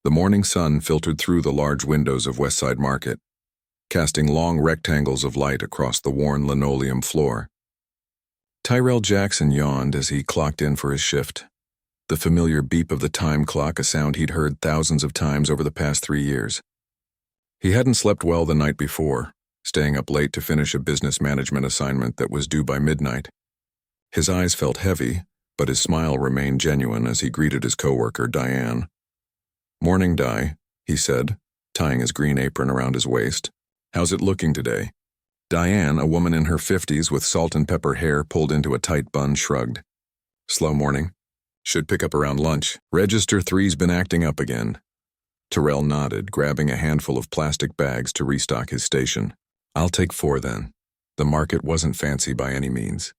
The morning sun filtered through the large windows of Westside Market, casting long rectangles of light across the worn linoleum floor. Tyrell Jackson yawned as he clocked in for his shift. The familiar beep of the time clock, a sound he'd heard thousands of times over the past 3 years. He hadn't slept well the night before, staying up late to finish a business management assignment that was due by midnight. His eyes felt heavy, but his smile remained genuine as he greeted his coworker, Diane. "Morning, Di," he said, tying his green apron around his waist. "How's it looking today?" Diane, a woman in her 50s with salt and pepper hair pulled into a tight bun, shrugged. "Slow morning. Should pick up around lunch. Register 3's been acting up again." Tyrell nodded, grabbing a handful of plastic bags to restock his station. "I'll take 4 then." The market wasn't fancy by any means.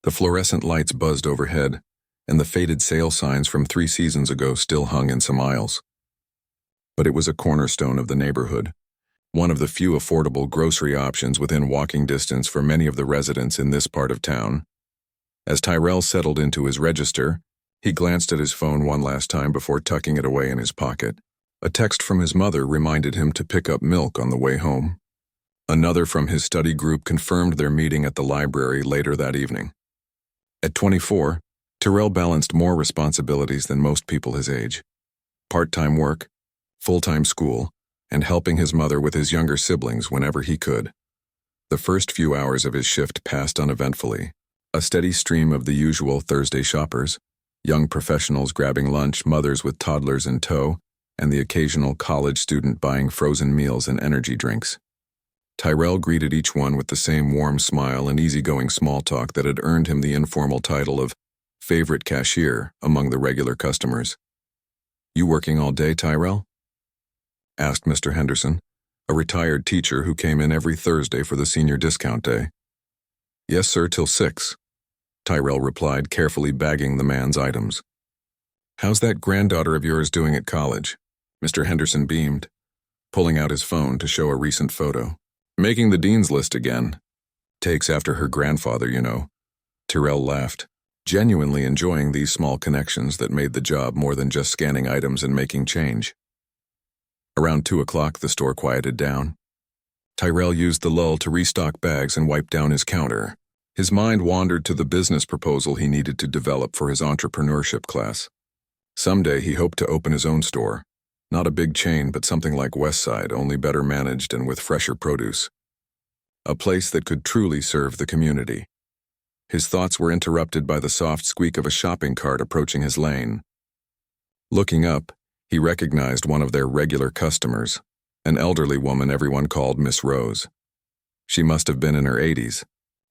The fluorescent lights buzzed overhead, and the faded sale signs from 3 seasons ago still hung in some aisles. But it was a cornerstone of the neighborhood, one of the few affordable grocery options within walking distance for many of the residents in this part of town. As Tyrell settled into his register, he glanced at his phone one last time before tucking it away in his pocket. A text from his mother reminded him to pick up milk on the way home. Another from his study group confirmed their meeting at the library later that evening. At 24, Tyrell balanced more responsibilities than most people his age. Part-time work, full-time school, and helping his mother with his younger siblings whenever he could. The first few hours of his shift passed uneventfully. A steady stream of the usual Thursday shoppers, young professionals grabbing lunch, mothers with toddlers in tow, and the occasional college student buying frozen meals and energy drinks. Tyrell greeted each one with the same warm smile and easygoing small talk that had earned him the informal title of favorite cashier among the regular customers. "You working all day, Tyrell?" asked Mr. Henderson, a retired teacher who came in every Thursday for the senior discount day. "Yes, sir, till 6. Tyrell replied, carefully bagging the man's items. "How's that granddaughter of yours doing at college?" Mr. Henderson beamed, pulling out his phone to show a recent photo. "Making the dean's list again. Takes after her grandfather, you know." Tyrell laughed, genuinely enjoying these small connections that made the job more than just scanning items and making change. Around 2 o'clock, the store quieted down. Tyrell used the lull to restock bags and wipe down his counter. His mind wandered to the business proposal he needed to develop for his entrepreneurship class. Someday he hoped to open his own store. Not a big chain, but something like Westside, only better managed and with fresher produce. A place that could truly serve the community. His thoughts were interrupted by the soft squeak of a shopping cart approaching his lane. Looking up, he recognized one of their regular customers, an elderly woman everyone called Miss Rose. She must have been in her 80s,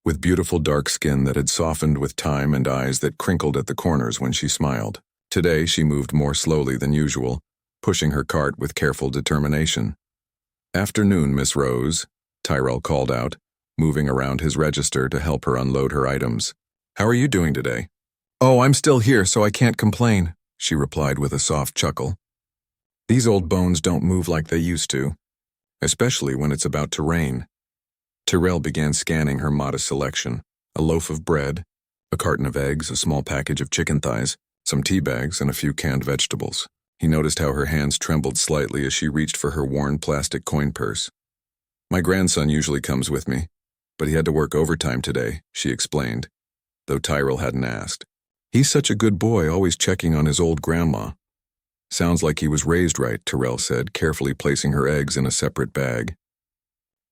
with beautiful dark skin that had softened with time and eyes that crinkled at the corners when she smiled. Today she moved more slowly than usual, pushing her cart with careful determination. "Afternoon, Miss Rose," Tyrell called out, moving around his register to help her unload her items. "How are you doing today?" "Oh, I'm still here, so I can't complain," she replied with a soft chuckle. "These old bones don't move like they used to, especially when it's about to rain." Tyrell began scanning her modest selection: a loaf of bread, a carton of eggs, a small package of chicken thighs, some tea bags, and a few canned vegetables. He noticed how her hands trembled slightly as she reached for her worn plastic coin purse. "My grandson usually comes with me, but he had to work overtime today," she explained, though Tyrell hadn't asked. "He's such a good boy, always checking on his old grandma." "Sounds like he was raised right," Tyrell said, carefully placing her eggs in a separate bag.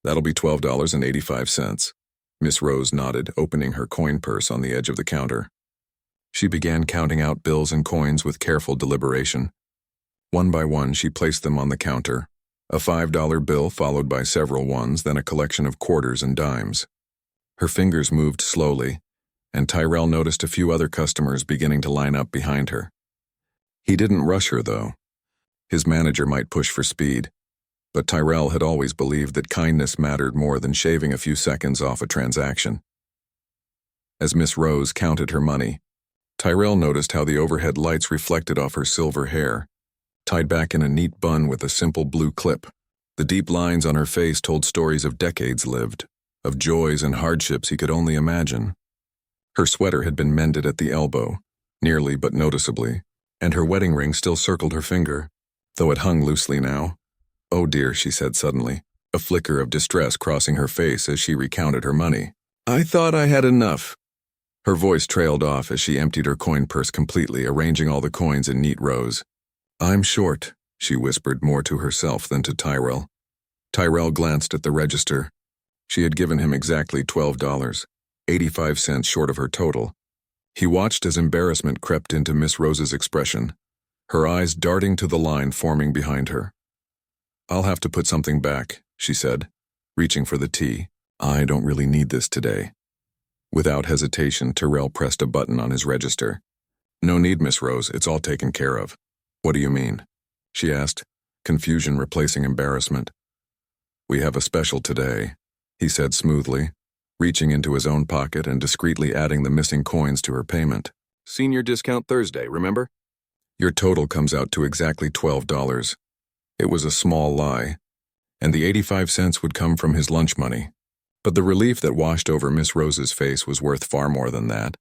"That'll be $12.85. Miss Rose nodded, opening her coin purse on the edge of the counter. She began counting out bills and coins with careful deliberation. One by one, she placed them on the counter, a $5 bill followed by several ones, then a collection of quarters and dimes. Her fingers moved slowly, and Tyrell noticed a few other customers beginning to line up behind her. He didn't rush her, though. His manager might push for speed, but Tyrell had always believed that kindness mattered more than shaving a few seconds off a transaction. As Miss Rose counted her money, Tyrell noticed how the overhead lights reflected off her silver hair, tied back in a neat bun with a simple blue clip. The deep lines on her face told stories of decades lived, of joys and hardships he could only imagine. Her sweater had been mended at the elbow, nearly but noticeably, and her wedding ring still circled her finger. though it hung loosely now. "Oh dear," she said suddenly, a flicker of distress crossing her face as she recounted her money. "I thought I had enough." Her voice trailed off as she emptied her coin purse completely, arranging all the coins in neat rows. "I'm short," she whispered more to herself than to Tyrell. Tyrell glanced at the register. She had given him exactly $12, 85 cents short of her total. He watched as embarrassment crept into Miss Rose's expression, her eyes darting to the line forming behind her. "I'll have to put something back," she said, reaching for the tea. "I don't really need this today." Without hesitation, Tyrell pressed a button on his register. "No need, Miss Rose, it's all taken care of." "What do you mean?" she asked, confusion replacing embarrassment. "We have a special today," he said smoothly, reaching into his own pocket and discreetly adding the missing coins to her payment. "Senior discount Thursday, remember? Your total comes out to exactly $12. It was a small lie, and the 85 cents would come from his lunch money. But the relief that washed over Miss Rose's face was worth far more than that.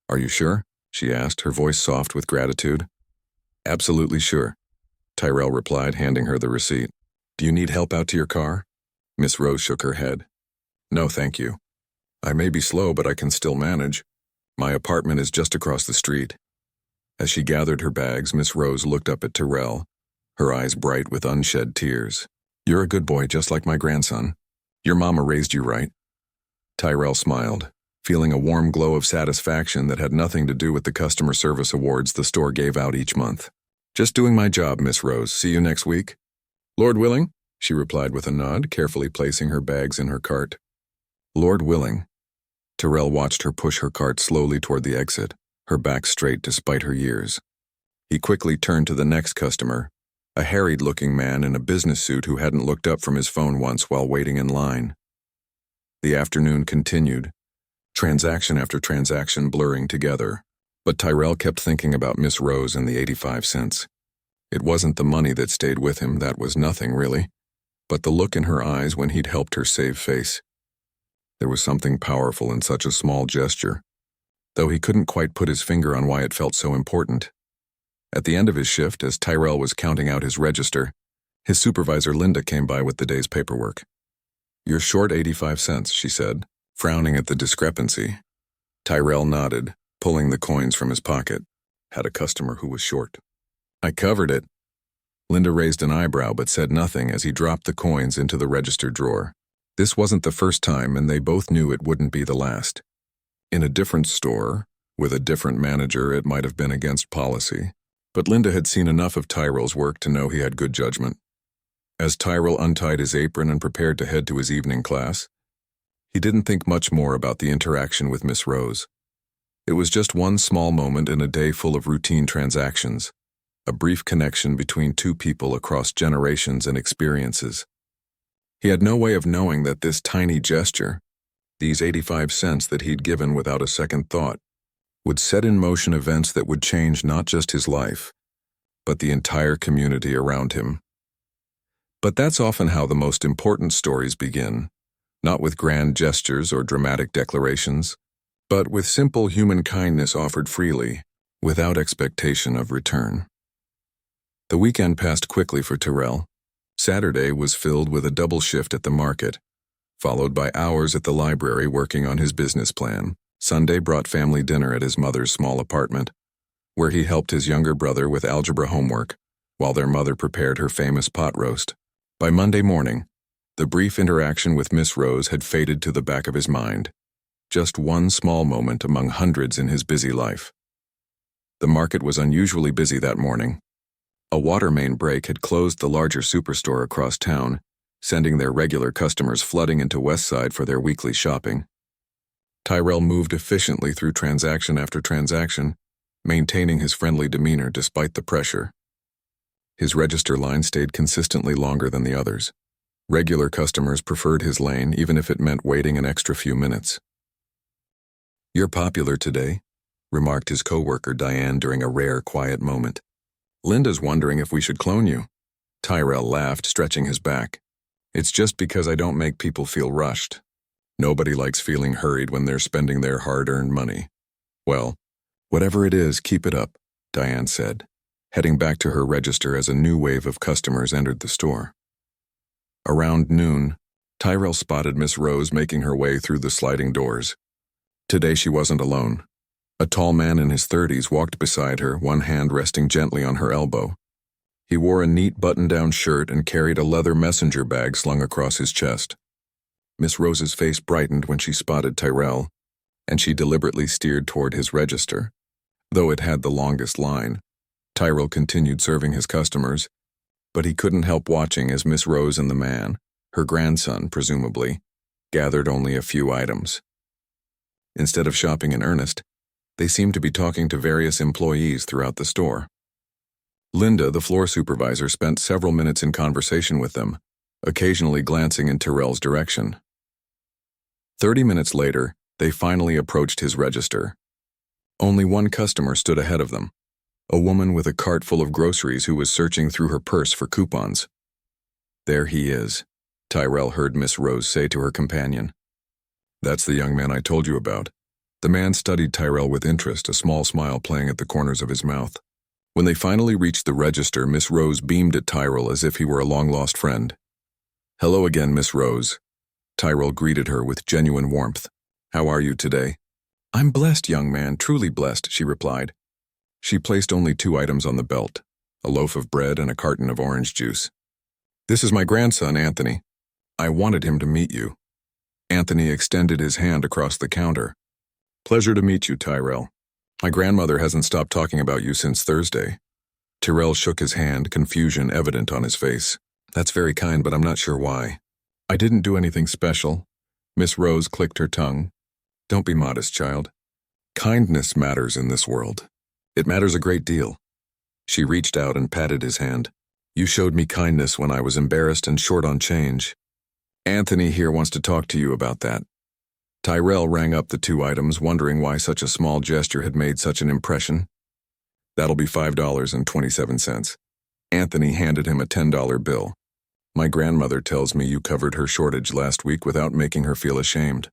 "Are you sure?" she asked, her voice soft with gratitude. "Absolutely sure," Tyrell replied, handing her the receipt. "Do you need help out to your car?" Miss Rose shook her head. "No, thank you. I may be slow, but I can still manage. My apartment is just across the street." As she gathered her bags, Miss Rose looked up at Tyrell, her eyes bright with unshed tears. "You're a good boy, just like my grandson. Your mama raised you right." Tyrell smiled, feeling a warm glow of satisfaction that had nothing to do with the customer service awards the store gave out each month. "Just doing my job, Miss Rose. See you next week." "Lord willing," she replied with a nod, carefully placing her bags in her cart. "Lord willing." Tyrell watched her push her cart slowly toward the exit, her back straight despite her years. He quickly turned to the next customer, a harried-looking man in a business suit who hadn't looked up from his phone once while waiting in line. The afternoon continued, transaction after transaction blurring together, but Tyrell kept thinking about Miss Rose and the 85 cents. It wasn't the money that stayed with him, that was nothing really, but the look in her eyes when he'd helped her save face. There was something powerful in such a small gesture, though he couldn't quite put his finger on why it felt so important. At the end of his shift, as Tyrell was counting out his register, his supervisor Linda came by with the day's paperwork. "You're short 85 cents, she said, frowning at the discrepancy. Tyrell nodded, pulling the coins from his pocket. Had a customer who was short. "I covered it." Linda raised an eyebrow but said nothing as he dropped the coins into the register drawer. This wasn't the first time, and they both knew it wouldn't be the last. In a different store, with a different manager, it might have been against policy. But Linda had seen enough of Tyrell's work to know he had good judgment. As Tyrell untied his apron and prepared to head to his evening class, he didn't think much more about the interaction with Miss Rose. It was just one small moment in a day full of routine transactions, a brief connection between two people across generations and experiences. He had no way of knowing that this tiny gesture, these 85 cents that he'd given without a second thought, would set in motion events that would change not just his life, but the entire community around him. But that's often how the most important stories begin, not with grand gestures or dramatic declarations, but with simple human kindness offered freely, without expectation of return. The weekend passed quickly for Tyrell. Saturday was filled with a double shift at the market, followed by hours at the library working on his business plan. Sunday brought family dinner at his mother's small apartment, where he helped his younger brother with algebra homework, while their mother prepared her famous pot roast. By Monday morning, the brief interaction with Miss Rose had faded to the back of his mind, just one small moment among hundreds in his busy life. The market was unusually busy that morning. A water main break had closed the larger superstore across town, sending their regular customers flooding into Westside for their weekly shopping. Tyrell moved efficiently through transaction after transaction, maintaining his friendly demeanor despite the pressure. His register line stayed consistently longer than the others. Regular customers preferred his lane even if it meant waiting an extra few minutes. "You're popular today," remarked his coworker Diane during a rare quiet moment. "Linda's wondering if we should clone you." Tyrell laughed, stretching his back. "It's just because I don't make people feel rushed. Nobody likes feeling hurried when they're spending their hard-earned money." "Well, whatever it is, keep it up," Diane said, heading back to her register as a new wave of customers entered the store. Around noon, Tyrell spotted Miss Rose making her way through the sliding doors. Today she wasn't alone. A tall man in his 30s walked beside her, one hand resting gently on her elbow. He wore a neat button-down shirt and carried a leather messenger bag slung across his chest. Miss Rose's face brightened when she spotted Tyrell, and she deliberately steered toward his register. Though it had the longest line, Tyrell continued serving his customers, but he couldn't help watching as Miss Rose and the man, her grandson presumably, gathered only a few items. Instead of shopping in earnest, they seemed to be talking to various employees throughout the store. Linda, the floor supervisor, spent several minutes in conversation with them, occasionally glancing in Tyrell's direction. 30 minutes later, they finally approached his register. Only one customer stood ahead of them, a woman with a cart full of groceries who was searching through her purse for coupons. "There he is," Tyrell heard Miss Rose say to her companion. "That's the young man I told you about." The man studied Tyrell with interest, a small smile playing at the corners of his mouth. When they finally reached the register, Miss Rose beamed at Tyrell as if he were a long-lost friend. "Hello again, Miss Rose." Tyrell greeted her with genuine warmth. "How are you today?" "I'm blessed, young man, truly blessed," she replied. She placed only 2 items on the belt, a loaf of bread and a carton of orange juice. "This is my grandson, Anthony. I wanted him to meet you." Anthony extended his hand across the counter. "Pleasure to meet you, Tyrell. My grandmother hasn't stopped talking about you since Thursday." Tyrell shook his hand, confusion evident on his face. "That's very kind, but I'm not sure why." "I didn't do anything special." Miss Rose clicked her tongue. "Don't be modest, child. Kindness matters in this world. It matters a great deal." She reached out and patted his hand. "You showed me kindness when I was embarrassed and short on change. Anthony here wants to talk to you about that." Tyrell rang up the 2 items, wondering why such a small gesture had made such an impression. "That'll be $5.27. Anthony handed him a $10 bill. "My grandmother tells me you covered her shortage last week without making her feel ashamed.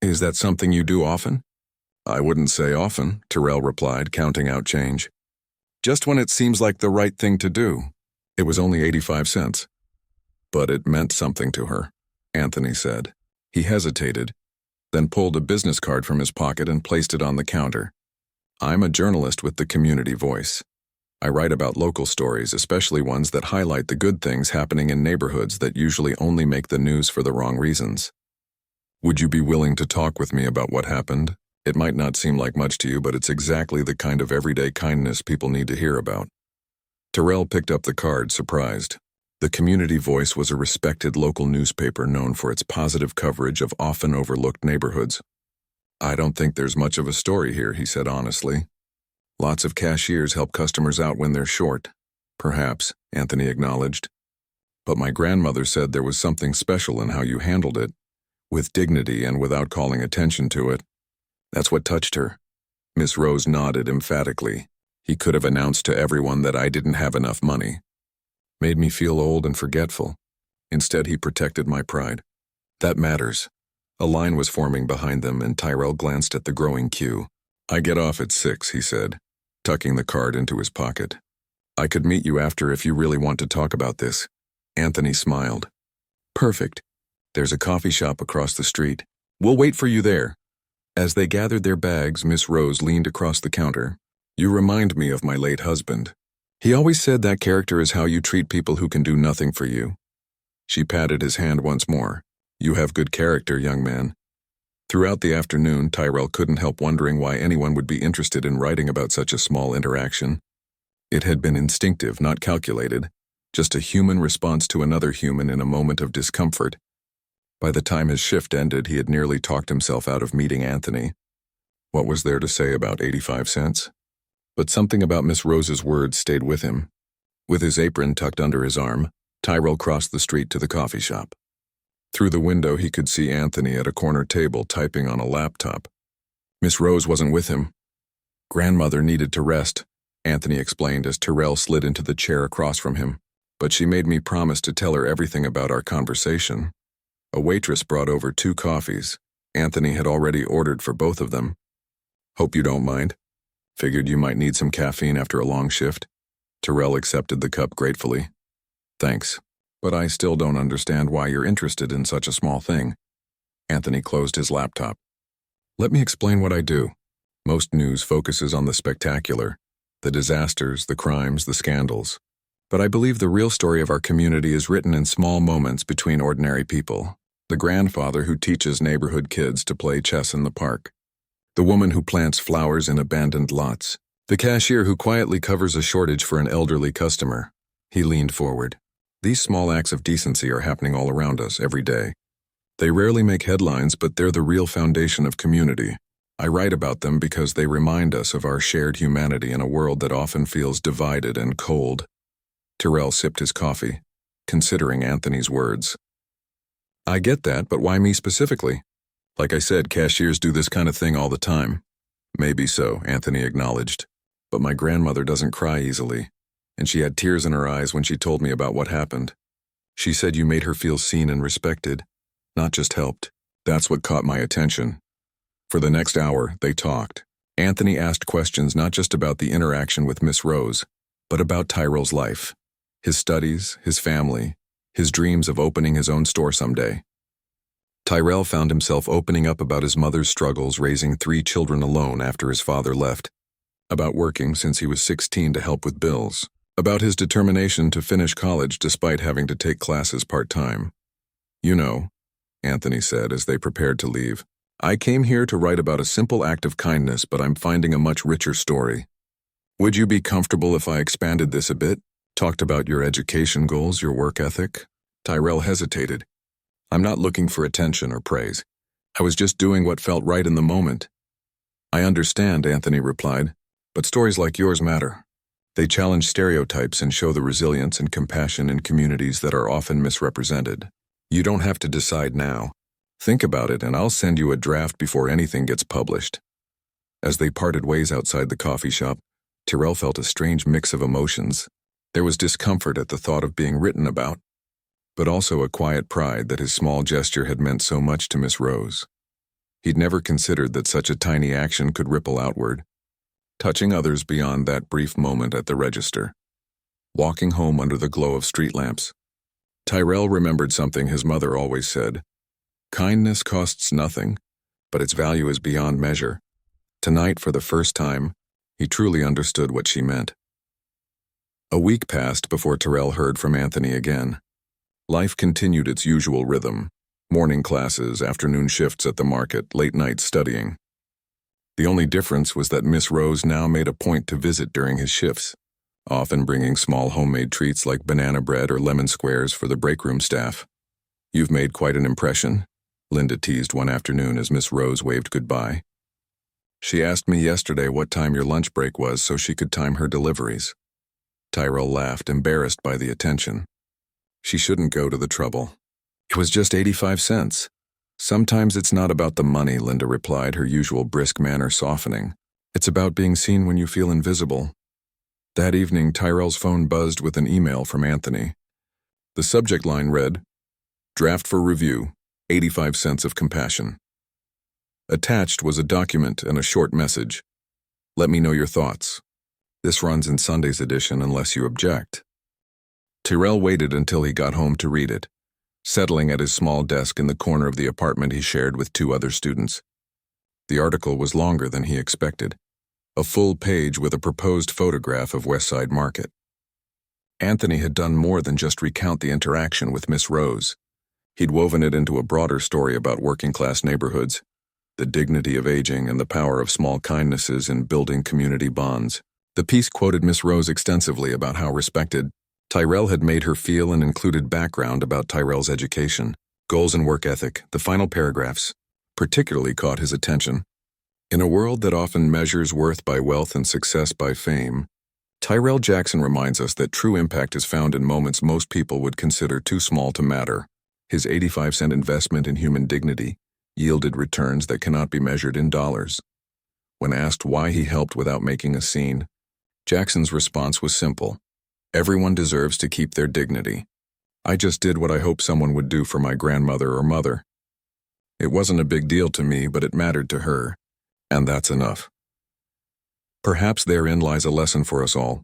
Is that something you do often?" "I wouldn't say often," Tyrell replied, counting out change. "Just when it seems like the right thing to do." It was only 85 cents. "But it meant something to her," Anthony said. He hesitated, then pulled a business card from his pocket and placed it on the counter. "I'm a journalist with the Community Voice. I write about local stories, especially ones that highlight the good things happening in neighborhoods that usually only make the news for the wrong reasons. Would you be willing to talk with me about what happened? It might not seem like much to you, but it's exactly the kind of everyday kindness people need to hear about." Tyrell picked up the card, surprised. The Community Voice was a respected local newspaper known for its positive coverage of often overlooked neighborhoods. "I don't think there's much of a story here," he said honestly. "Lots of cashiers help customers out when they're short." "Perhaps," Anthony acknowledged. "But my grandmother said there was something special in how you handled it, with dignity and without calling attention to it. That's what touched her." Miss Rose nodded emphatically. "He could have announced to everyone that I didn't have enough money. Made me feel old and forgetful. Instead, he protected my pride. That matters." A line was forming behind them, and Tyrell glanced at the growing queue. "I get off at 6, he said, tucking the card into his pocket. "I could meet you after if you really want to talk about this." Anthony smiled. "Perfect. There's a coffee shop across the street. We'll wait for you there." As they gathered their bags, Miss Rose leaned across the counter. "You remind me of my late husband. He always said that character is how you treat people who can do nothing for you." She patted his hand once more. "You have good character, young man." Throughout the afternoon, Tyrell couldn't help wondering why anyone would be interested in writing about such a small interaction. It had been instinctive, not calculated, just a human response to another human in a moment of discomfort. By the time his shift ended, he had nearly talked himself out of meeting Anthony. What was there to say about 85 cents? But something about Miss Rose's words stayed with him. With his apron tucked under his arm, Tyrell crossed the street to the coffee shop. Through the window, he could see Anthony at a corner table typing on a laptop. Miss Rose wasn't with him. "Grandmother needed to rest," Anthony explained as Tyrell slid into the chair across from him. "But she made me promise to tell her everything about our conversation." A waitress brought over 2 coffees. Anthony had already ordered for both of them. "Hope you don't mind. Figured you might need some caffeine after a long shift." Terrell accepted the cup gratefully. Thanks, but I still don't understand why you're interested in such a small thing. Anthony closed his laptop. Let me explain what I do. Most news focuses on the spectacular, the disasters, the crimes, the scandals. But I believe the real story of our community is written in small moments between ordinary people. The grandfather who teaches neighborhood kids to play chess in the park. The woman who plants flowers in abandoned lots. The cashier who quietly covers a shortage for an elderly customer. He leaned forward. These small acts of decency are happening all around us every day. They rarely make headlines, but they're the real foundation of community. I write about them because they remind us of our shared humanity in a world that often feels divided and cold. Terrell sipped his coffee, considering Anthony's words. I get that, but why me specifically? Like I said, cashiers do this kind of thing all the time. Maybe so, Anthony acknowledged. But my grandmother doesn't cry easily, and she had tears in her eyes when she told me about what happened. She said you made her feel seen and respected, not just helped. That's what caught my attention. For the next hour, they talked. Anthony asked questions not just about the interaction with Miss Rose, but about Tyrell's life, his studies, his family, his dreams of opening his own store someday. Tyrell found himself opening up about his mother's struggles raising 3 children alone after his father left, about working since he was 16 to help with bills, about his determination to finish college despite having to take classes part-time. You know, Anthony said as they prepared to leave, I came here to write about a simple act of kindness, but I'm finding a much richer story. Would you be comfortable if I expanded this a bit? Talked about your education goals, your work ethic? Tyrell hesitated. I'm not looking for attention or praise. I was just doing what felt right in the moment. I understand, Anthony replied, but stories like yours matter. They challenge stereotypes and show the resilience and compassion in communities that are often misrepresented. You don't have to decide now. Think about it, and I'll send you a draft before anything gets published. As they parted ways outside the coffee shop, Terrell felt a strange mix of emotions. There was discomfort at the thought of being written about, but also a quiet pride that his small gesture had meant so much to Miss Rose. He'd never considered that such a tiny action could ripple outward, touching others beyond that brief moment at the register. Walking home under the glow of street lamps, Tyrell remembered something his mother always said. Kindness costs nothing, but its value is beyond measure. Tonight, for the first time, he truly understood what she meant. A week passed before Terrell heard from Anthony again. Life continued its usual rhythm. Morning classes, afternoon shifts at the market, late nights studying. The only difference was that Miss Rose now made a point to visit during his shifts, often bringing small homemade treats like banana bread or lemon squares for the breakroom staff. You've made quite an impression, Linda teased one afternoon as Miss Rose waved goodbye. She asked me yesterday what time your lunch break was so she could time her deliveries. Tyrell laughed, embarrassed by the attention. She shouldn't go to the trouble. It was just 85 cents. Sometimes it's not about the money, Linda replied, her usual brisk manner softening. It's about being seen when you feel invisible. That evening, Tyrell's phone buzzed with an email from Anthony. The subject line read, Draft for review, 85 cents of compassion. Attached was a document and a short message. Let me know your thoughts. This runs in Sunday's edition unless you object. Terrell waited until he got home to read it, settling at his small desk in the corner of the apartment he shared with 2 other students. The article was longer than he expected, a full page with a proposed photograph of Westside Market. Anthony had done more than just recount the interaction with Miss Rose. He'd woven it into a broader story about working-class neighborhoods, the dignity of aging, and the power of small kindnesses in building community bonds. The piece quoted Miss Rose extensively about how respected Tyrell had made her feel and included background about Tyrell's education, goals and work ethic. The final paragraphs particularly caught his attention. In a world that often measures worth by wealth and success by fame, Tyrell Jackson reminds us that true impact is found in moments most people would consider too small to matter. His 85-cent investment in human dignity yielded returns that cannot be measured in dollars. When asked why he helped without making a scene, Jackson's response was simple. Everyone deserves to keep their dignity. I just did what I hoped someone would do for my grandmother or mother. It wasn't a big deal to me, but it mattered to her, and that's enough. Perhaps therein lies a lesson for us all.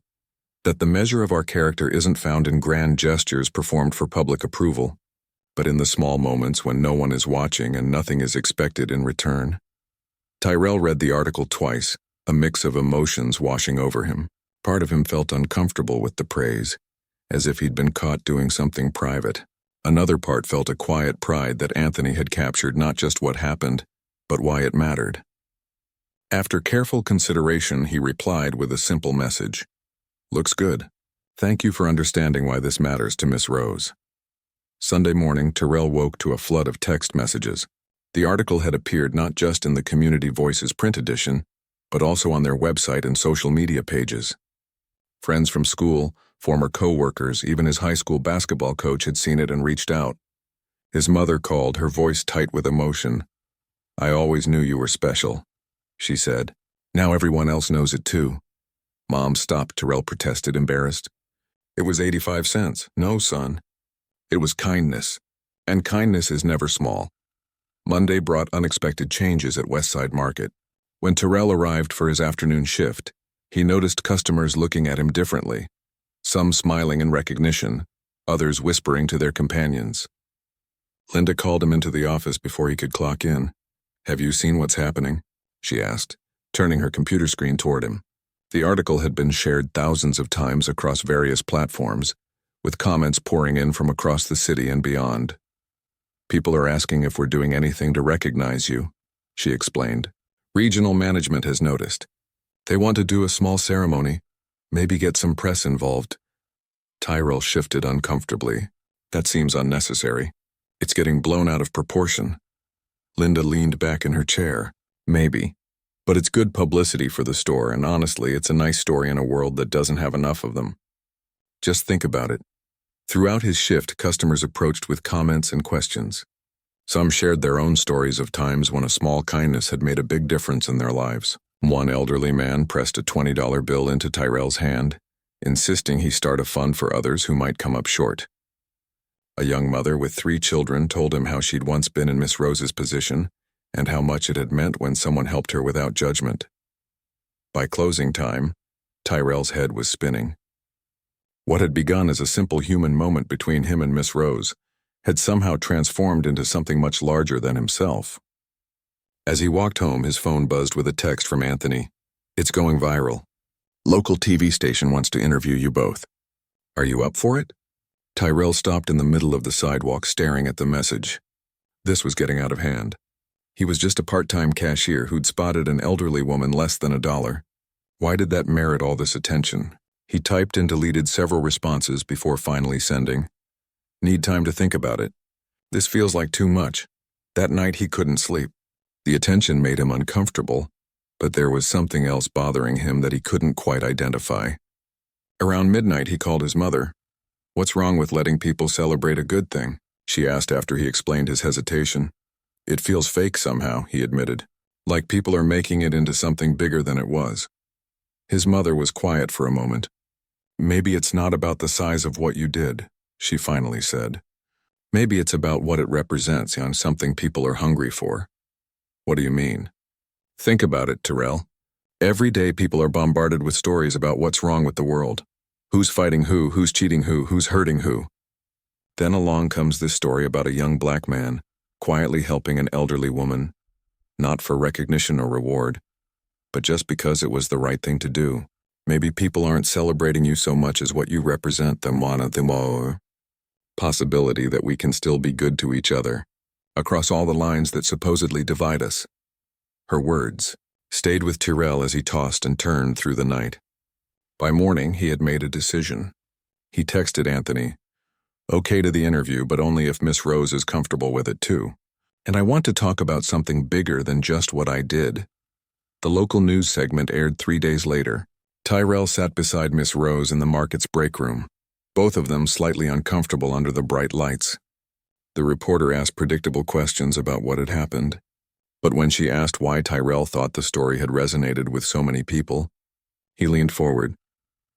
That the measure of our character isn't found in grand gestures performed for public approval, but in the small moments when no one is watching and nothing is expected in return. Tyrell read the article twice, a mix of emotions washing over him. Part of him felt uncomfortable with the praise, as if he'd been caught doing something private. Another part felt a quiet pride that Anthony had captured not just what happened, but why it mattered. After careful consideration, he replied with a simple message. "Looks good. Thank you for understanding why this matters to Miss Rose." Sunday morning, Tyrell woke to a flood of text messages. The article had appeared not just in the Community Voices print edition, but also on their website and social media pages. Friends from school, former co-workers, even his high school basketball coach had seen it and reached out. His mother called, her voice tight with emotion. "I always knew you were special," she said. "Now everyone else knows it too." "Mom, stop," Tyrell protested, embarrassed. "It was 85 cents. No, son. It was kindness. And kindness is never small." Monday brought unexpected changes at Westside Market. When Tyrell arrived for his afternoon shift, he noticed customers looking at him differently, some smiling in recognition, others whispering to their companions. Linda called him into the office before he could clock in. "Have you seen what's happening?" she asked, turning her computer screen toward him. The article had been shared thousands of times across various platforms, with comments pouring in from across the city and beyond. "People are asking if we're doing anything to recognize you," she explained. "Regional management has noticed. They want to do a small ceremony, maybe get some press involved." Tyrell shifted uncomfortably. "That seems unnecessary. It's getting blown out of proportion." Linda leaned back in her chair. "Maybe. But it's good publicity for the store, and honestly, it's a nice story in a world that doesn't have enough of them. Just think about it." Throughout his shift, customers approached with comments and questions. Some shared their own stories of times when a small kindness had made a big difference in their lives. One elderly man pressed a $20 bill into Tyrell's hand, insisting he start a fund for others who might come up short. A young mother with 3 children told him how she'd once been in Miss Rose's position and how much it had meant when someone helped her without judgment. By closing time, Tyrell's head was spinning. What had begun as a simple human moment between him and Miss Rose had somehow transformed into something much larger than himself. As he walked home, his phone buzzed with a text from Anthony. "It's going viral. Local TV station wants to interview you both. Are you up for it?" Tyrell stopped in the middle of the sidewalk, staring at the message. This was getting out of hand. He was just a part-time cashier who'd spotted an elderly woman less than $1. Why did that merit all this attention? He typed and deleted several responses before finally sending. "Need time to think about it. This feels like too much." That night he couldn't sleep. The attention made him uncomfortable, but there was something else bothering him that he couldn't quite identify. Around midnight he called his mother. "What's wrong with letting people celebrate a good thing?" she asked after he explained his hesitation. "It feels fake somehow," he admitted, "like people are making it into something bigger than it was." His mother was quiet for a moment. "Maybe it's not about the size of what you did," she finally said. "Maybe it's about what it represents and something people are hungry for." "What do you mean?" "Think about it, Tyrell. Every day people are bombarded with stories about what's wrong with the world. Who's fighting who, who's cheating who's hurting who. Then along comes this story about a young black man quietly helping an elderly woman, not for recognition or reward, but just because it was the right thing to do. Maybe people aren't celebrating you so much as what you represent them one of them all. Possibility that we can still be good to each other, across all the lines that supposedly divide us." Her words stayed with Tyrell as he tossed and turned through the night. By morning, he had made a decision. He texted Anthony, "Okay to the interview, but only if Miss Rose is comfortable with it too. And I want to talk about something bigger than just what I did." The local news segment aired 3 days later. Tyrell sat beside Miss Rose in the market's break room, both of them slightly uncomfortable under the bright lights. The reporter asked predictable questions about what had happened, but when she asked why Tyrell thought the story had resonated with so many people, he leaned forward.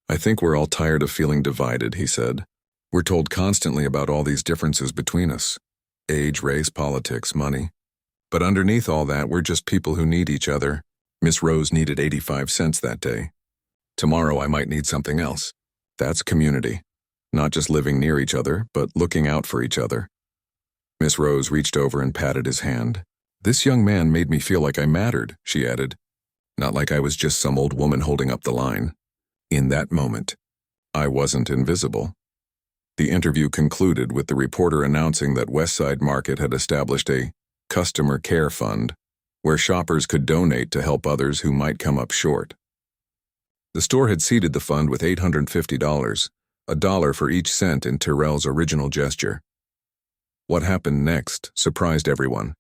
"I think we're all tired of feeling divided," he said. "We're told constantly about all these differences between us. Age, race, politics, money. But underneath all that, we're just people who need each other. Miss Rose needed 85 cents that day. Tomorrow I might need something else. That's community. Not just living near each other, but looking out for each other. Miss Rose reached over and patted his hand. This young man made me feel like I mattered, she added. Not like I was just some old woman holding up the line. In that moment, I wasn't invisible. The interview concluded with the reporter announcing that Westside Market had established a customer care fund where shoppers could donate to help others who might come up short. The store had seeded the fund with $850, a dollar for each cent in Tyrell's original gesture. What happened next surprised everyone.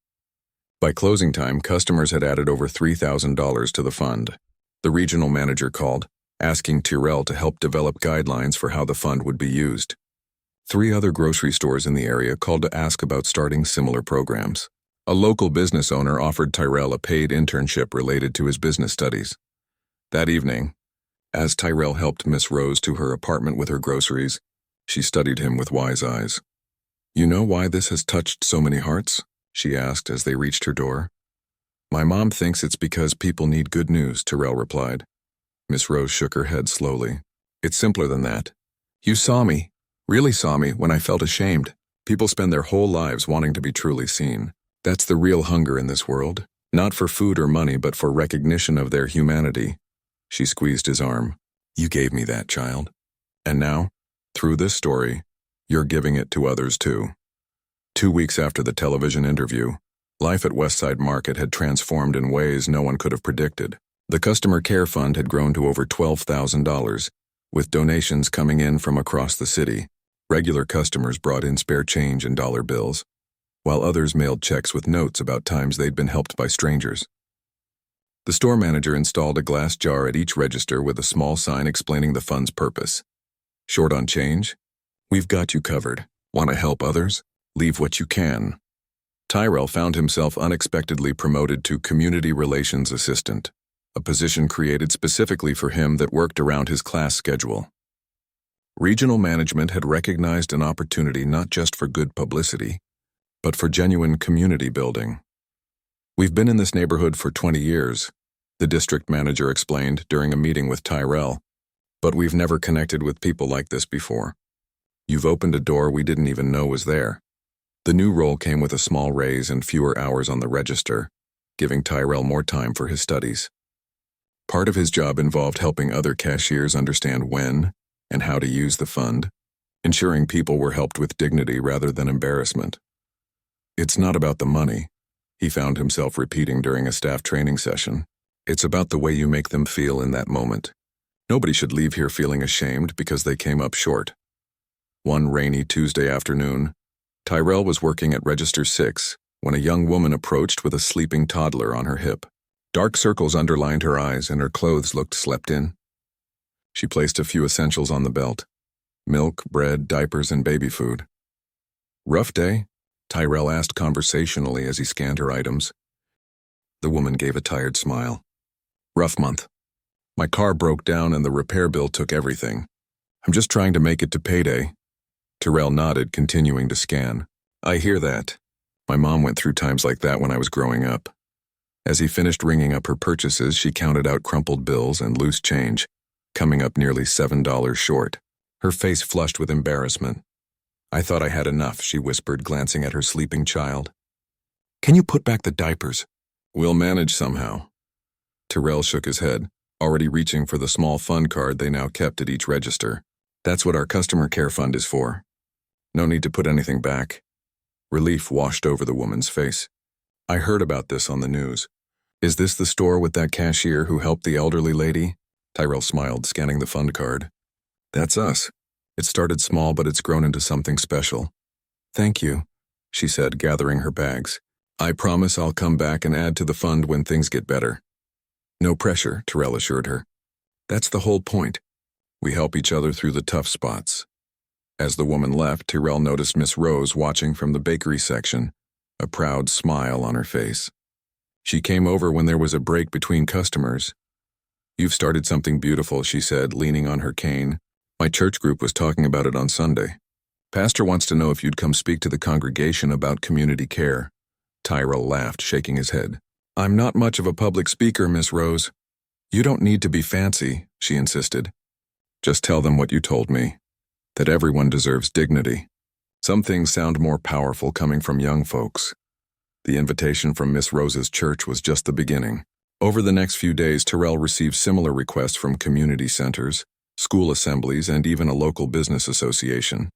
By closing time, customers had added over $3,000 to the fund. The regional manager called, asking Tyrell to help develop guidelines for how the fund would be used. 3 other grocery stores in the area called to ask about starting similar programs. A local business owner offered Tyrell a paid internship related to his business studies. That evening, as Tyrell helped Miss Rose to her apartment with her groceries, she studied him with wise eyes. You know why this has touched so many hearts? She asked as they reached her door. My mom thinks it's because people need good news, Tyrell replied. Miss Rose shook her head slowly. It's simpler than that. You saw me, really saw me when I felt ashamed. People spend their whole lives wanting to be truly seen. That's the real hunger in this world. Not for food or money, but for recognition of their humanity. She squeezed his arm. You gave me that, child. And now, through this story, you're giving it to others too. 2 weeks after the television interview, life at Westside Market had transformed in ways no one could have predicted. The customer care fund had grown to over $12,000, with donations coming in from across the city. Regular customers brought in spare change and dollar bills, while others mailed checks with notes about times they'd been helped by strangers. The store manager installed a glass jar at each register with a small sign explaining the fund's purpose. Short on change? We've got you covered. Want to help others? Leave what you can. Tyrell found himself unexpectedly promoted to Community Relations Assistant, a position created specifically for him that worked around his class schedule. Regional management had recognized an opportunity not just for good publicity, but for genuine community building. We've been in this neighborhood for 20 years, the district manager explained during a meeting with Tyrell, but we've never connected with people like this before. You've opened a door we didn't even know was there. The new role came with a small raise and fewer hours on the register, giving Tyrell more time for his studies. Part of his job involved helping other cashiers understand when and how to use the fund, ensuring people were helped with dignity rather than embarrassment. It's not about the money, he found himself repeating during a staff training session. It's about the way you make them feel in that moment. Nobody should leave here feeling ashamed because they came up short. One rainy Tuesday afternoon, Tyrell was working at Register 6 when a young woman approached with a sleeping toddler on her hip. Dark circles underlined her eyes and her clothes looked slept in. She placed a few essentials on the belt: milk, bread, diapers, and baby food. Rough day? Tyrell asked conversationally as he scanned her items. The woman gave a tired smile. Rough month. My car broke down and the repair bill took everything. I'm just trying to make it to payday. Tyrell nodded, continuing to scan. I hear that. My mom went through times like that when I was growing up. As he finished ringing up her purchases, she counted out crumpled bills and loose change, coming up nearly $7 short. Her face flushed with embarrassment. I thought I had enough, she whispered, glancing at her sleeping child. Can you put back the diapers? We'll manage somehow. Tyrell shook his head, already reaching for the small fund card they now kept at each register. That's what our customer care fund is for. No need to put anything back. Relief washed over the woman's face. I heard about this on the news. Is this the store with that cashier who helped the elderly lady? Tyrell smiled, scanning the fund card. That's us. It started small, but it's grown into something special. Thank you, she said, gathering her bags. I promise I'll come back and add to the fund when things get better. No pressure, Tyrell assured her. That's the whole point. We help each other through the tough spots. As the woman left, Tyrell noticed Miss Rose watching from the bakery section, a proud smile on her face. She came over when there was a break between customers. You've started something beautiful, she said, leaning on her cane. My church group was talking about it on Sunday. Pastor wants to know if you'd come speak to the congregation about community care. Tyrell laughed, shaking his head. I'm not much of a public speaker, Miss Rose. You don't need to be fancy, she insisted. Just tell them what you told me, that everyone deserves dignity. Some things sound more powerful coming from young folks. The invitation from Miss Rose's church was just the beginning. Over the next few days, Terrell received similar requests from community centers, school assemblies, and even a local business association.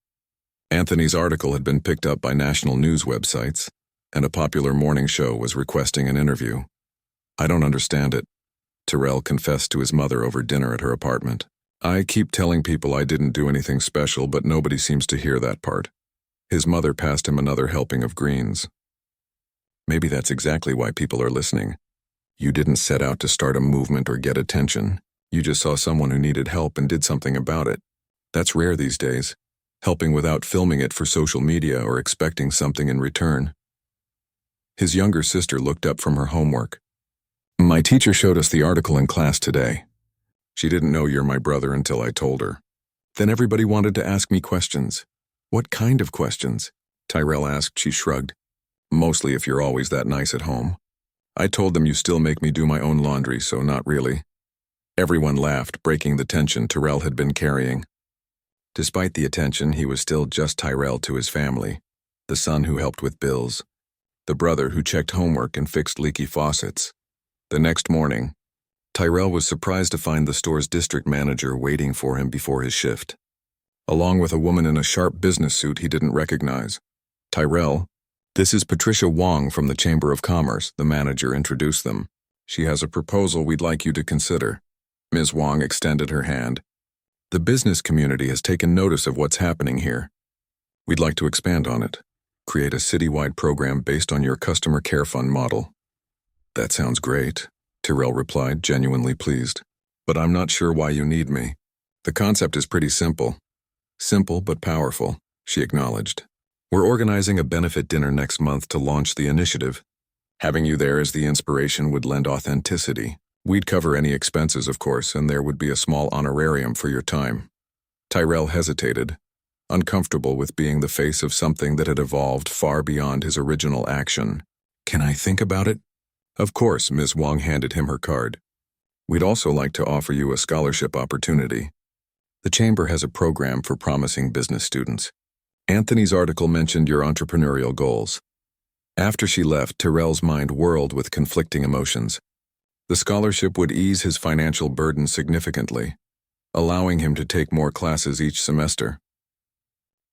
Anthony's article had been picked up by national news websites, and a popular morning show was requesting an interview. I don't understand it, Terrell confessed to his mother over dinner at her apartment. I keep telling people I didn't do anything special, but nobody seems to hear that part. His mother passed him another helping of greens. Maybe that's exactly why people are listening. You didn't set out to start a movement or get attention. You just saw someone who needed help and did something about it. That's rare these days, helping without filming it for social media or expecting something in return. His younger sister looked up from her homework. My teacher showed us the article in class today. She didn't know you're my brother until I told her. Then everybody wanted to ask me questions. What kind of questions? Tyrell asked. She shrugged. Mostly if you're always that nice at home. I told them you still make me do my own laundry, so not really. Everyone laughed, breaking the tension Tyrell had been carrying. Despite the attention, he was still just Tyrell to his family. The son who helped with bills. The brother who checked homework and fixed leaky faucets. The next morning, Tyrell was surprised to find the store's district manager waiting for him before his shift. Along with a woman in a sharp business suit he didn't recognize. Tyrell, this is Patricia Wong from the Chamber of Commerce, the manager introduced them. She has a proposal we'd like you to consider. Ms. Wong extended her hand. The business community has taken notice of what's happening here. We'd like to expand on it. Create a citywide program based on your customer care fund model. That sounds great, Tyrell replied, genuinely pleased. But I'm not sure why you need me. The concept is pretty simple. Simple but powerful, she acknowledged. We're organizing a benefit dinner next month to launch the initiative. Having you there as the inspiration would lend authenticity. We'd cover any expenses, of course, and there would be a small honorarium for your time. Tyrell hesitated, uncomfortable with being the face of something that had evolved far beyond his original action. Can I think about it? Of course, Ms. Wong handed him her card. We'd also like to offer you a scholarship opportunity. The Chamber has a program for promising business students. Anthony's article mentioned your entrepreneurial goals. After she left, Tyrell's mind whirled with conflicting emotions. The scholarship would ease his financial burden significantly, allowing him to take more classes each semester.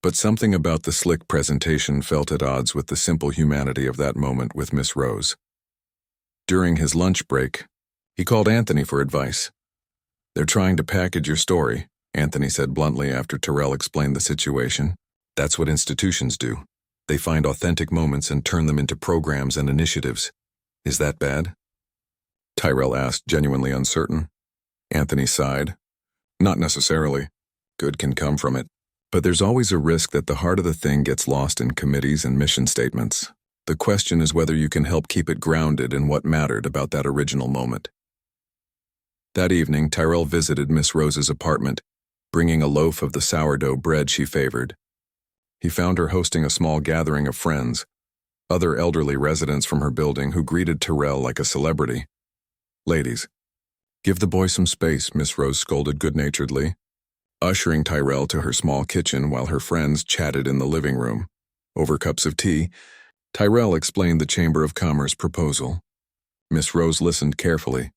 But something about the slick presentation felt at odds with the simple humanity of that moment with Miss Rose. During his lunch break, he called Anthony for advice. They're trying to package your story, Anthony said bluntly after Tyrell explained the situation. That's what institutions do. They find authentic moments and turn them into programs and initiatives. Is that bad? Tyrell asked, genuinely uncertain. Anthony sighed. Not necessarily. Good can come from it. But there's always a risk that the heart of the thing gets lost in committees and mission statements. The question is whether you can help keep it grounded in what mattered about that original moment. That evening, Tyrell visited Miss Rose's apartment, bringing a loaf of the sourdough bread she favored. He found her hosting a small gathering of friends, other elderly residents from her building who greeted Tyrell like a celebrity. Ladies, give the boy some space, Miss Rose scolded good-naturedly, ushering Tyrell to her small kitchen while her friends chatted in the living room. Over cups of tea, Tyrell explained the Chamber of Commerce proposal. Miss Rose listened carefully,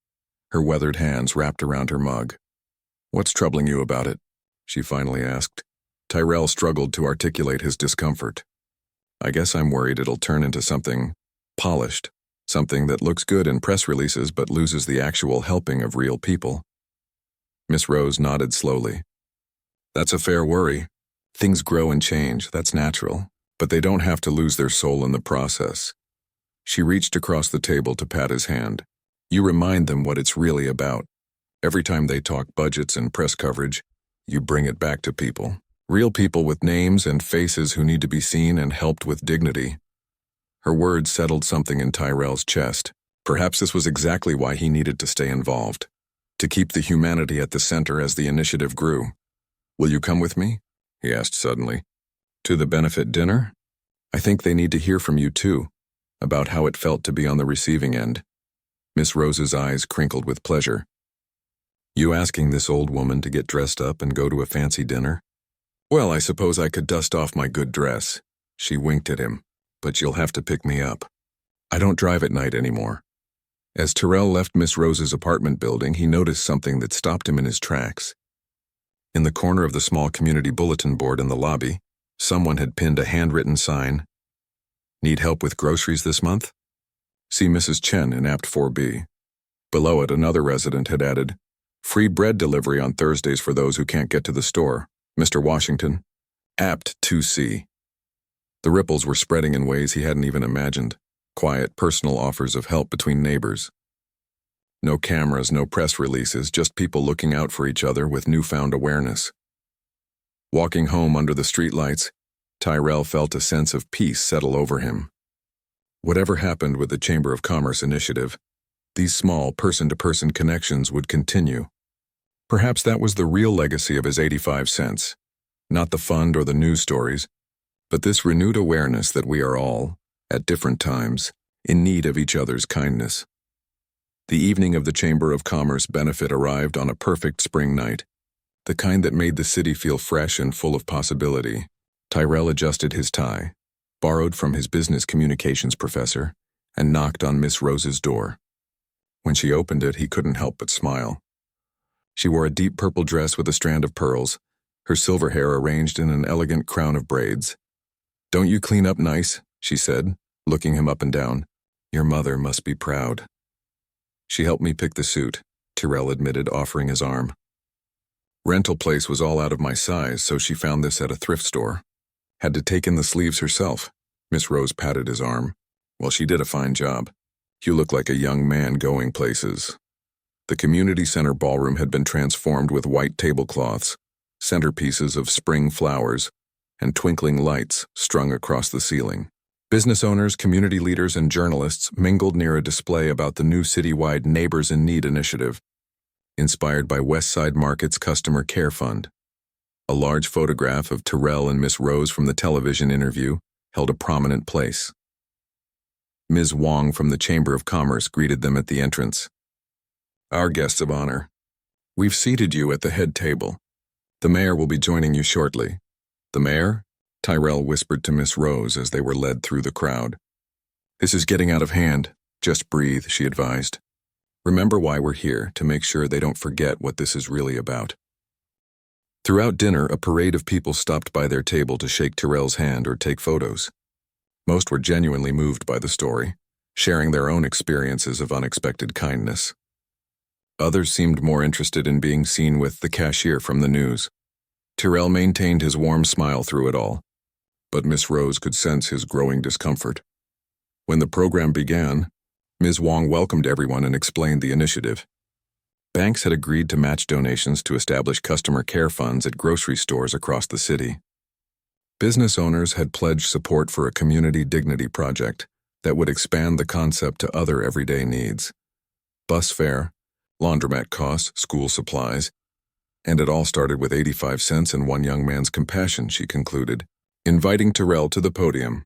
her weathered hands wrapped around her mug. What's troubling you about it? She finally asked. Tyrell struggled to articulate his discomfort. I guess I'm worried it'll turn into something polished, something that looks good in press releases but loses the actual helping of real people. Miss Rose nodded slowly. That's a fair worry. Things grow and change, that's natural, but they don't have to lose their soul in the process. She reached across the table to pat his hand. You remind them what it's really about. Every time they talk budgets and press coverage, you bring it back to people. Real people with names and faces who need to be seen and helped with dignity. Her words settled something in Tyrell's chest. Perhaps this was exactly why he needed to stay involved. To keep the humanity at the center as the initiative grew. Will you come with me? He asked suddenly. To the benefit dinner? I think they need to hear from you too, about how it felt to be on the receiving end. Miss Rose's eyes crinkled with pleasure. You asking this old woman to get dressed up and go to a fancy dinner? Well, I suppose I could dust off my good dress. She winked at him. But you'll have to pick me up. I don't drive at night anymore. As Terrell left Miss Rose's apartment building, he noticed something that stopped him in his tracks. In the corner of the small community bulletin board in the lobby, someone had pinned a handwritten sign. Need help with groceries this month? See Mrs. Chen in Apt 4B. Below it, another resident had added, free bread delivery on Thursdays for those who can't get to the store. Mr. Washington, Apt 2C. The ripples were spreading in ways he hadn't even imagined. Quiet, personal offers of help between neighbors. No cameras, no press releases, just people looking out for each other with newfound awareness. Walking home under the streetlights, Tyrell felt a sense of peace settle over him. Whatever happened with the Chamber of Commerce initiative, these small person-to-person connections would continue. Perhaps that was the real legacy of his 85 cents. Not the fund or the news stories, but this renewed awareness that we are all, at different times, in need of each other's kindness. The evening of the Chamber of Commerce benefit arrived on a perfect spring night, the kind that made the city feel fresh and full of possibility. Tyrell adjusted his tie, borrowed from his business communications professor, and knocked on Miss Rose's door. When she opened it, he couldn't help but smile. She wore a deep purple dress with a strand of pearls, her silver hair arranged in an elegant crown of braids. Don't you clean up nice? She said, looking him up and down. Your mother must be proud. She helped me pick the suit, Tyrell admitted, offering his arm. Rental place was all out of my size, so she found this at a thrift store. Had to take in the sleeves herself. Miss Rose patted his arm. Well, she did a fine job. You look like a young man going places. The community center ballroom had been transformed with white tablecloths, centerpieces of spring flowers, and twinkling lights strung across the ceiling. Business owners, community leaders, and journalists mingled near a display about the new citywide Neighbors in Need initiative, inspired by Westside Market's Customer Care Fund. A large photograph of Tyrell and Miss Rose from the television interview held a prominent place. Ms. Wong from the Chamber of Commerce greeted them at the entrance. Our guests of honor, we've seated you at the head table. The mayor will be joining you shortly. The mayor? Tyrell whispered to Miss Rose as they were led through the crowd. This is getting out of hand. Just breathe, she advised. Remember why we're here, to make sure they don't forget what this is really about. Throughout dinner, a parade of people stopped by their table to shake Tyrell's hand or take photos. Most were genuinely moved by the story, sharing their own experiences of unexpected kindness. Others seemed more interested in being seen with the cashier from the news. Tyrell maintained his warm smile through it all, but Miss Rose could sense his growing discomfort. When the program began, Ms. Wong welcomed everyone and explained the initiative. Banks had agreed to match donations to establish customer care funds at grocery stores across the city. Business owners had pledged support for a community dignity project that would expand the concept to other everyday needs. Bus fare, laundromat costs, school supplies, and it all started with 85 cents and one young man's compassion, she concluded, inviting Tyrell to the podium.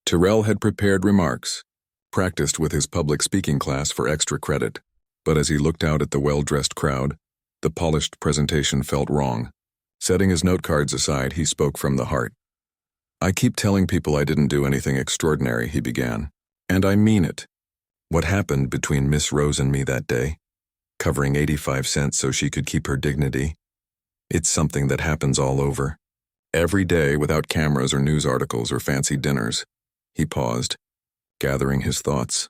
Tyrell had prepared remarks, practiced with his public speaking class for extra credit, but as he looked out at the well-dressed crowd, the polished presentation felt wrong. Setting his note cards aside, he spoke from the heart. I keep telling people I didn't do anything extraordinary, he began, and I mean it. What happened between Miss Rose and me that day, covering 85 cents so she could keep her dignity, it's something that happens all over. Every day without cameras or news articles or fancy dinners. He paused, gathering his thoughts.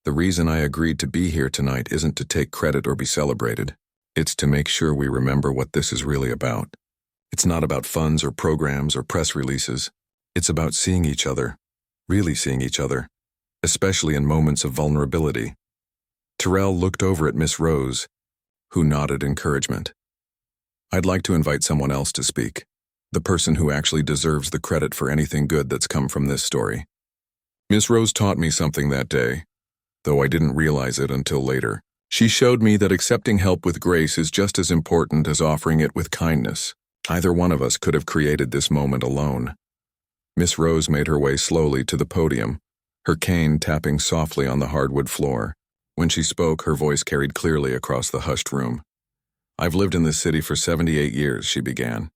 The reason I agreed to be here tonight isn't to take credit or be celebrated. It's to make sure we remember what this is really about. It's not about funds or programs or press releases. It's about seeing each other, really seeing each other, especially in moments of vulnerability. Tyrell looked over at Miss Rose, who nodded encouragement. I'd like to invite someone else to speak, the person who actually deserves the credit for anything good that's come from this story. Miss Rose taught me something that day, though I didn't realize it until later. She showed me that accepting help with grace is just as important as offering it with kindness. Either one of us could have created this moment alone. Miss Rose made her way slowly to the podium, her cane tapping softly on the hardwood floor. When she spoke, her voice carried clearly across the hushed room. I've lived in this city for 78 years, she began.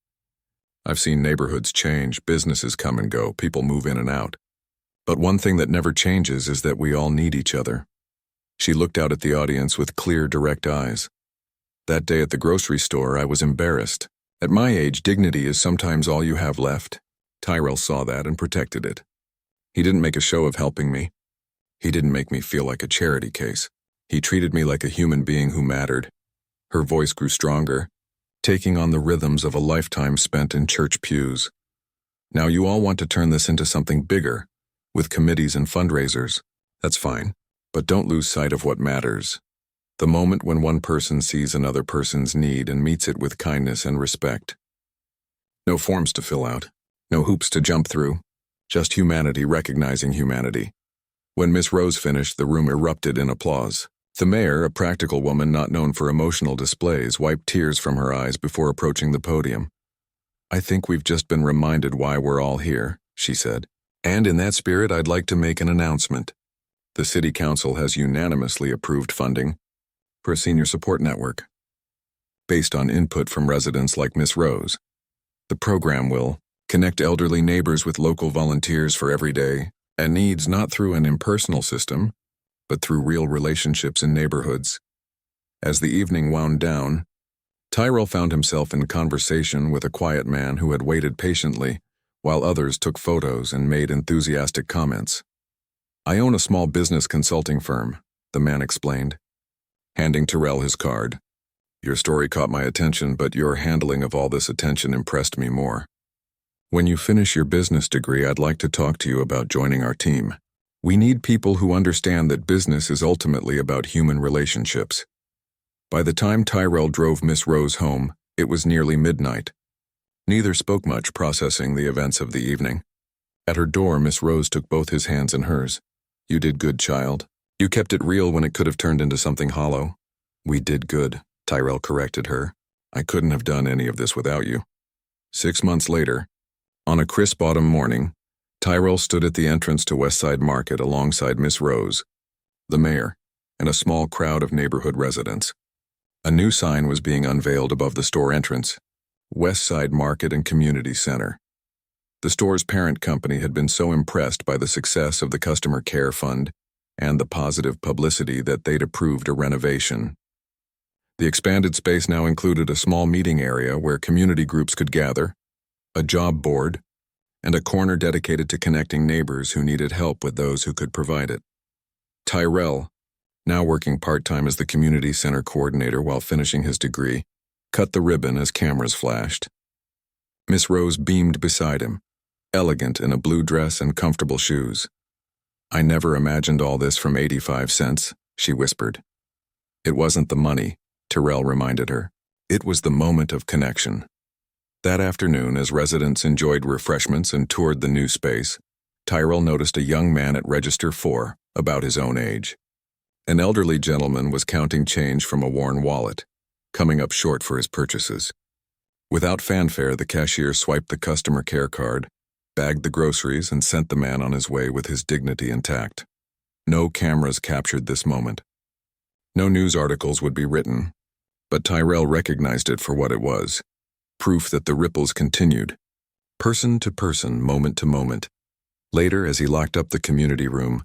I've seen neighborhoods change, businesses come and go, people move in and out. But one thing that never changes is that we all need each other. She looked out at the audience with clear, direct eyes. That day at the grocery store, I was embarrassed. At my age, dignity is sometimes all you have left. Tyrell saw that and protected it. He didn't make a show of helping me. He didn't make me feel like a charity case. He treated me like a human being who mattered. Her voice grew stronger, taking on the rhythms of a lifetime spent in church pews. Now you all want to turn this into something bigger, with committees and fundraisers. That's fine, but don't lose sight of what matters. The moment when one person sees another person's need and meets it with kindness and respect. No forms to fill out, no hoops to jump through, just humanity recognizing humanity. When Miss Rose finished, the room erupted in applause. The mayor, a practical woman not known for emotional displays, wiped tears from her eyes before approaching the podium. I think we've just been reminded why we're all here, she said. And in that spirit, I'd like to make an announcement. The City Council has unanimously approved funding for a senior support network. Based on input from residents like Miss Rose, the program will connect elderly neighbors with local volunteers for everyday and needs, not through an impersonal system, but through real relationships in neighborhoods. As the evening wound down, Tyrell found himself in conversation with a quiet man who had waited patiently while others took photos and made enthusiastic comments. I own a small business consulting firm, the man explained, handing Tyrell his card. Your story caught my attention, but your handling of all this attention impressed me more. When you finish your business degree, I'd like to talk to you about joining our team. We need people who understand that business is ultimately about human relationships. By the time Tyrell drove Miss Rose home, it was nearly midnight. Neither spoke much, processing the events of the evening. At her door, Miss Rose took both his hands in hers. You did good, child. You kept it real when it could have turned into something hollow. We did good, Tyrell corrected her. I couldn't have done any of this without you. 6 months later, on a crisp autumn morning, Tyrell stood at the entrance to Westside Market alongside Miss Rose, the mayor, and a small crowd of neighborhood residents. A new sign was being unveiled above the store entrance, Westside Market and Community Center. The store's parent company had been so impressed by the success of the Customer Care Fund and the positive publicity that they'd approved a renovation. The expanded space now included a small meeting area where community groups could gather, a job board, and a corner dedicated to connecting neighbors who needed help with those who could provide it. Tyrell, now working part-time as the community center coordinator while finishing his degree, cut the ribbon as cameras flashed. Miss Rose beamed beside him, elegant in a blue dress and comfortable shoes. I never imagined all this from 85 cents, she whispered. It wasn't the money, Tyrell reminded her. It was the moment of connection. That afternoon, as residents enjoyed refreshments and toured the new space, Tyrell noticed a young man at Register 4, about his own age. An elderly gentleman was counting change from a worn wallet, coming up short for his purchases. Without fanfare, the cashier swiped the customer care card, bagged the groceries, and sent the man on his way with his dignity intact. No cameras captured this moment. No news articles would be written, but Tyrell recognized it for what it was. Proof that the ripples continued, person to person, moment to moment. Later, as he locked up the community room,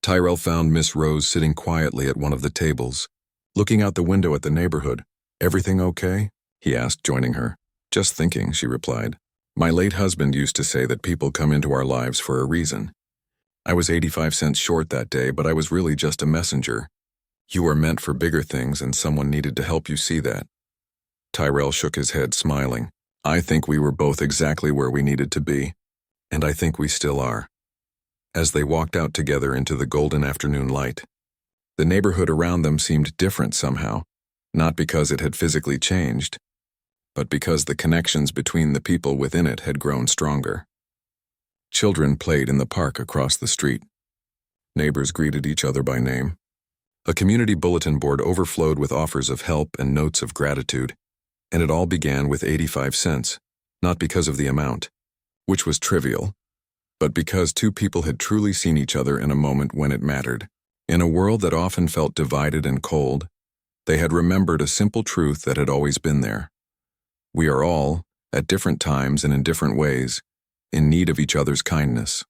Tyrell found Miss Rose sitting quietly at one of the tables, looking out the window at the neighborhood. Everything okay? He asked, joining her. Just thinking, she replied. My late husband used to say that people come into our lives for a reason. I was 85 cents short that day, but I was really just a messenger. You were meant for bigger things, and someone needed to help you see that. Tyrell shook his head, smiling. I think we were both exactly where we needed to be, and I think we still are. As they walked out together into the golden afternoon light, the neighborhood around them seemed different somehow, not because it had physically changed, but because the connections between the people within it had grown stronger. Children played in the park across the street. Neighbors greeted each other by name. A community bulletin board overflowed with offers of help and notes of gratitude. And it all began with 85 cents, not because of the amount, which was trivial, but because two people had truly seen each other in a moment when it mattered. In a world that often felt divided and cold, They had remembered a simple truth that had always been there. We are all, at different times and in different ways, in need of each other's kindness.